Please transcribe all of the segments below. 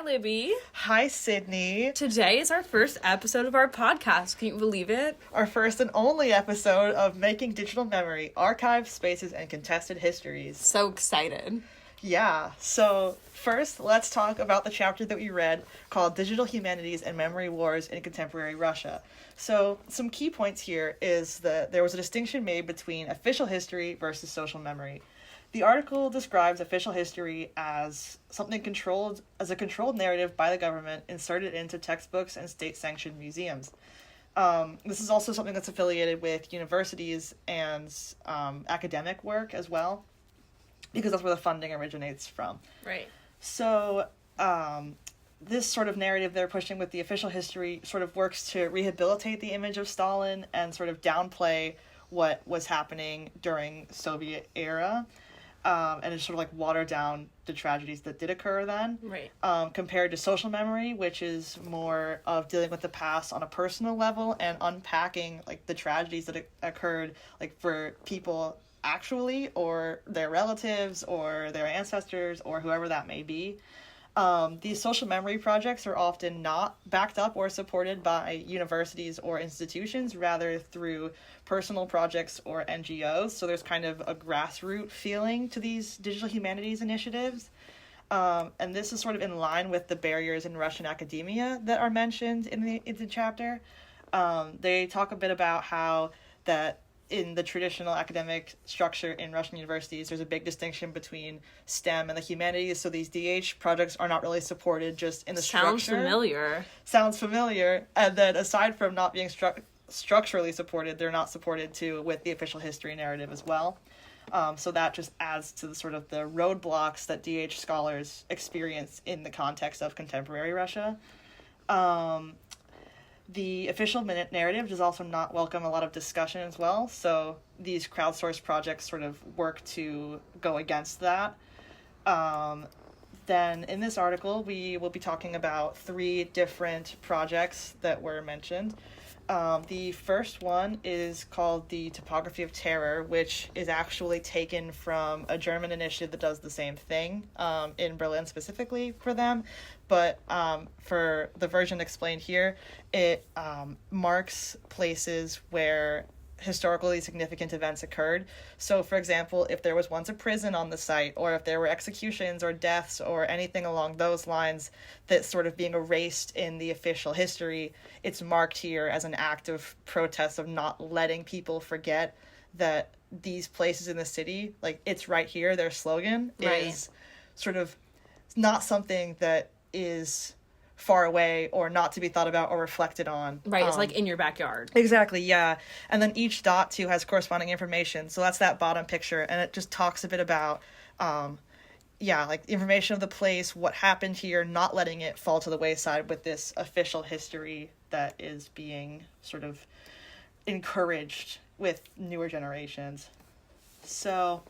Libby. Hi, Sydney. Today is our first episode of our podcast. Can you believe it? Our first and only episode of Making Digital Memory, Archives, Spaces, and Contested Histories. So excited. Yeah, so first, let's talk about the chapter that we read called Digital Humanities and Memory Wars in Contemporary Russia. So, some key points here is that there was a distinction made between official history versus social memory. The article describes official history as something controlled, as a controlled narrative by the government inserted into textbooks and state-sanctioned museums. This is also something that's affiliated with universities and academic work as well, because that's where the funding originates from. Right. So, this sort of narrative they're pushing with the official history sort of works to rehabilitate the image of Stalin and sort of downplay what was happening during Soviet era. And it's sort of like water down the tragedies that did occur then. Right. Compared to social memory, which is more of dealing with the past on a personal level and unpacking like the tragedies that occurred like for people actually, or their relatives or their ancestors or whoever that may be. These social memory projects are often not backed up or supported by universities or institutions, rather through personal projects or NGOs. So there's kind of a grassroots feeling to these digital humanities initiatives. And this is sort of in line with the barriers in Russian academia that are mentioned in the chapter. They talk a bit about how that in the traditional academic structure in Russian universities, there's a big distinction between STEM and the humanities. So these DH projects are not really supported just in the structure. Sounds familiar. And then aside from not being structurally supported, they're not supported too with the official history narrative as well. So that just adds to the sort of the roadblocks that DH scholars experience in the context of contemporary Russia. The official narrative does also not welcome a lot of discussion as well, so these crowdsourced projects sort of work to go against that. Then in this article, we will be talking about 3 different projects that were mentioned. The first one is called the Topography of Terror, which is actually taken from a German initiative that does the same thing, in Berlin specifically for them. But for the version explained here, it marks places where historically significant events occurred. So, for example, if there was once a prison on the site, or if there were executions or deaths or anything along those lines that's sort of being erased in the official history, it's marked here as an act of protest of not letting people forget that these places in the city, like, it's right here, their slogan is sort of not something that is far away or not to be thought about or reflected on. Right, it's like in your backyard. Exactly, yeah. And then each dot, too, has corresponding information. So that's that bottom picture, and it just talks a bit about, like, information of the place, what happened here, not letting it fall to the wayside with this official history that is being sort of encouraged with newer generations. So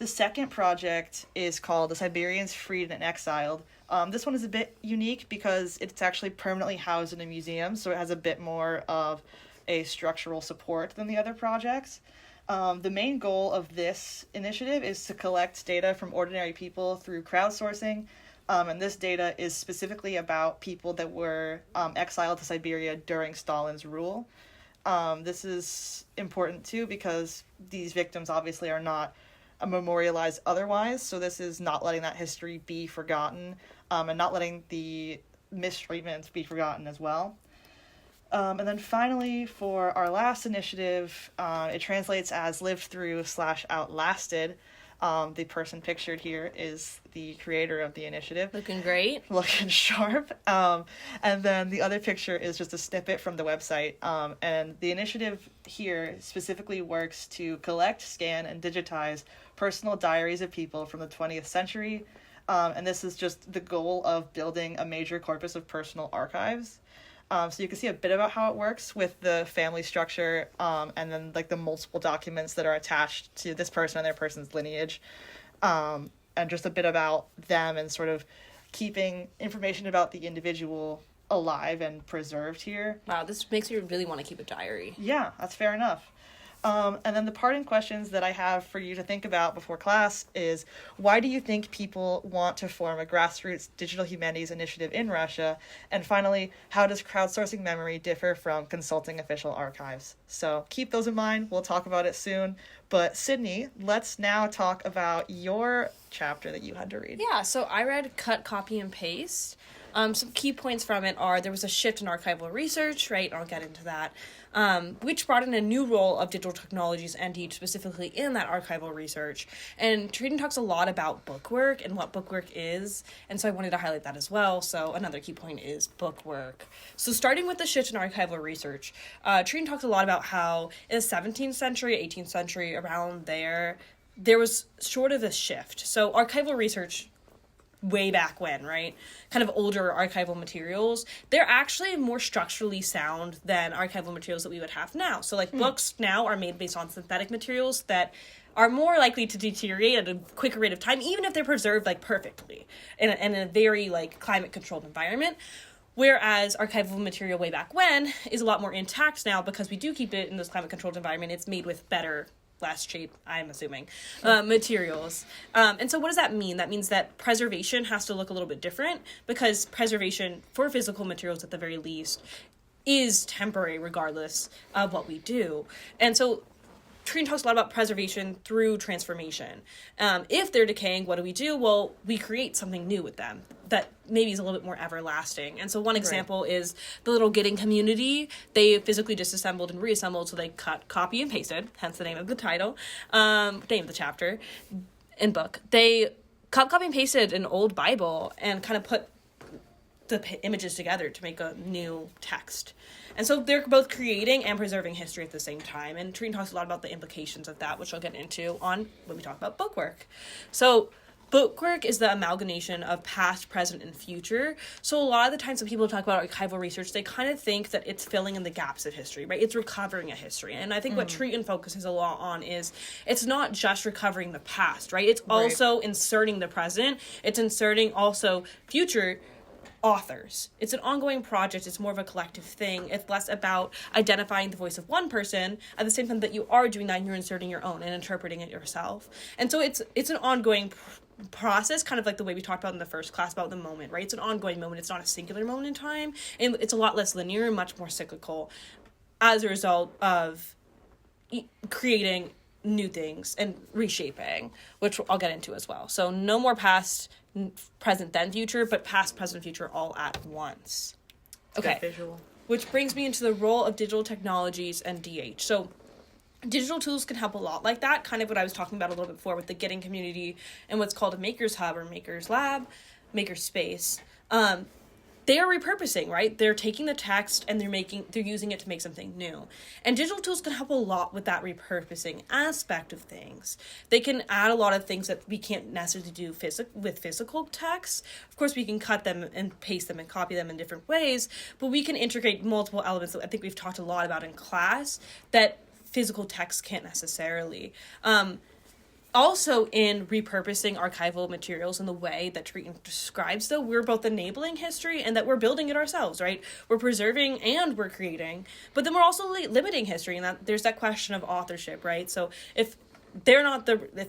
the second project is called The Siberians Freed and Exiled. This one is a bit unique because it's actually permanently housed in a museum, so it has a bit more of a structural support than the other projects. The main goal of this initiative is to collect data from ordinary people through crowdsourcing, and this data is specifically about people that were exiled to Siberia during Stalin's rule. This is important, too, because these victims obviously are not memorialized otherwise, so this is not letting that history be forgotten, and not letting the mistreatments be forgotten as well. And then finally, for our last initiative, it translates as lived through / outlasted. The person pictured here is the creator of the initiative. Looking great. Looking sharp. And then the other picture is just a snippet from the website. And the initiative here specifically works to collect, scan, and digitize personal diaries of people from the 20th century. And this is just the goal of building a major corpus of personal archives. So you can see a bit about how it works with the family structure, and then like the multiple documents that are attached to this person and their person's lineage, and just a bit about them and sort of keeping information about the individual alive and preserved here. Wow, this makes you really want to keep a diary. Yeah, that's fair enough. And then the parting questions that I have for you to think about before class is, why do you think people want to form a grassroots digital humanities initiative in Russia? And finally, how does crowdsourcing memory differ from consulting official archives? So keep those in mind. We'll talk about it soon. But Sydney, let's now talk about your chapter that you had to read. Yeah, so I read Cut, Copy, and Paste. Some key points from it are there was a shift in archival research, right? I'll get into that, which brought in a new role of digital technologies and teach specifically in that archival research. And Trettien talks a lot about bookwork and what bookwork is, and so I wanted to highlight that as well. So another key point is bookwork. So starting with the shift in archival research, Trettien talks a lot about how in the 17th century, 18th century, around there was sort of a shift. So archival research way back when, right? Kind of older archival materials, they're actually more structurally sound than archival materials that we would have now. So like books now are made based on synthetic materials that are more likely to deteriorate at a quicker rate of time, even if they're preserved like perfectly in a very like climate controlled environment. Whereas archival material way back when is a lot more intact now because we do keep it in this climate controlled environment. It's made with better, less cheap, I'm assuming, materials. And so what does that mean? That means that preservation has to look a little bit different because preservation for physical materials at the very least is temporary regardless of what we do. And so Trettien talks a lot about preservation through transformation. If they're decaying, what do? Well, we create something new with them that maybe is a little bit more everlasting. And so one example is the little Getting community. They physically disassembled and reassembled, so they cut, copy, and pasted, hence the name of the title, name of the chapter and book. They cut, copy, and pasted an old Bible and kind of put the images together to make a new text. And so they're both creating and preserving history at the same time. And Trettien talks a lot about the implications of that, which I'll get into on when we talk about bookwork. So bookwork is the amalgamation of past, present, and future. So a lot of the times when people talk about archival research, they kind of think that it's filling in the gaps of history, right? It's recovering a history. And I think what Trettien focuses a lot on is it's not just recovering the past, right? It's also inserting the present. It's inserting also future authors. It's an ongoing project. It's more of a collective thing. It's less about identifying the voice of one person at the same time that you are doing that and you're inserting your own and interpreting it yourself. And so it's an ongoing process, kind of like the way we talked about in the first class about the moment, right? It's an ongoing moment. It's not a singular moment in time, and it's a lot less linear and much more cyclical as a result of creating new things and reshaping, which I'll get into as well. So no more past, present, then future, but past, present, future all at once. Okay. Visual. Which brings me into the role of digital technologies and DH. So digital tools can help a lot like that, kind of what I was talking about a little bit before with the Getting community and what's called a Maker's Hub or Maker's Lab, Maker's Space. They are repurposing, right? They're taking the text and they're using it to make something new. And digital tools can help a lot with that repurposing aspect of things. They can add a lot of things that we can't necessarily do with physical texts. Of course, we can cut them and paste them and copy them in different ways, but we can integrate multiple elements that I think we've talked a lot about in class that physical text can't necessarily. Also, in repurposing archival materials in the way that Trettien describes, though, we're both enabling history and that we're building it ourselves, right? We're preserving and we're creating, but then we're also limiting history, and that there's that question of authorship, right? So if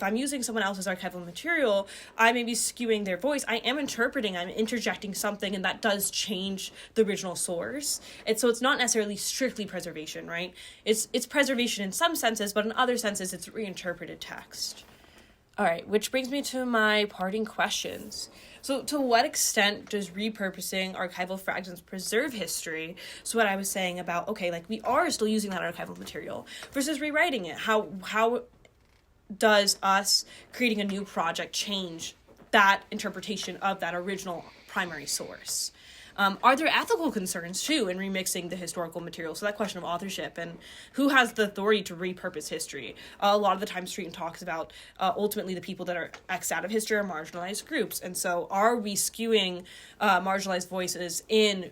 I'm using someone else's archival material, I may be skewing their voice. I am interpreting, I'm interjecting something, and that does change the original source. And so it's not necessarily strictly preservation, right? It's preservation in some senses, but in other senses, it's reinterpreted text. All right, which brings me to my parting questions. So to what extent does repurposing archival fragments preserve history? So what I was saying about, okay, like we are still using that archival material versus rewriting it. How does us creating a new project change that interpretation of that original primary source? Are there ethical concerns, too, in remixing the historical material? So that question of authorship and who has the authority to repurpose history. A lot of the times Trettien talks about ultimately the people that are X'd out of history are marginalized groups. And so are we skewing marginalized voices in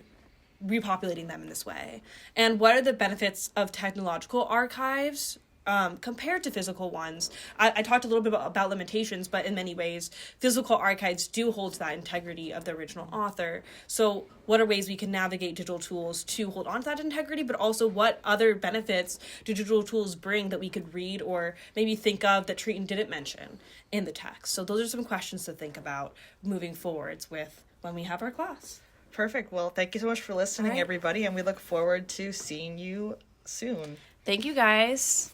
repopulating them in this way? And what are the benefits of technological archives compared to physical ones. I talked a little bit about limitations, but in many ways, physical archives do hold that integrity of the original author. So what are ways we can navigate digital tools to hold on to that integrity, but also what other benefits do digital tools bring that we could read or maybe think of that Trettien didn't mention in the text? So those are some questions to think about moving forwards with when we have our class. Perfect. Well, thank you so much for listening, All right. everybody, and we look forward to seeing you soon. Thank you, guys.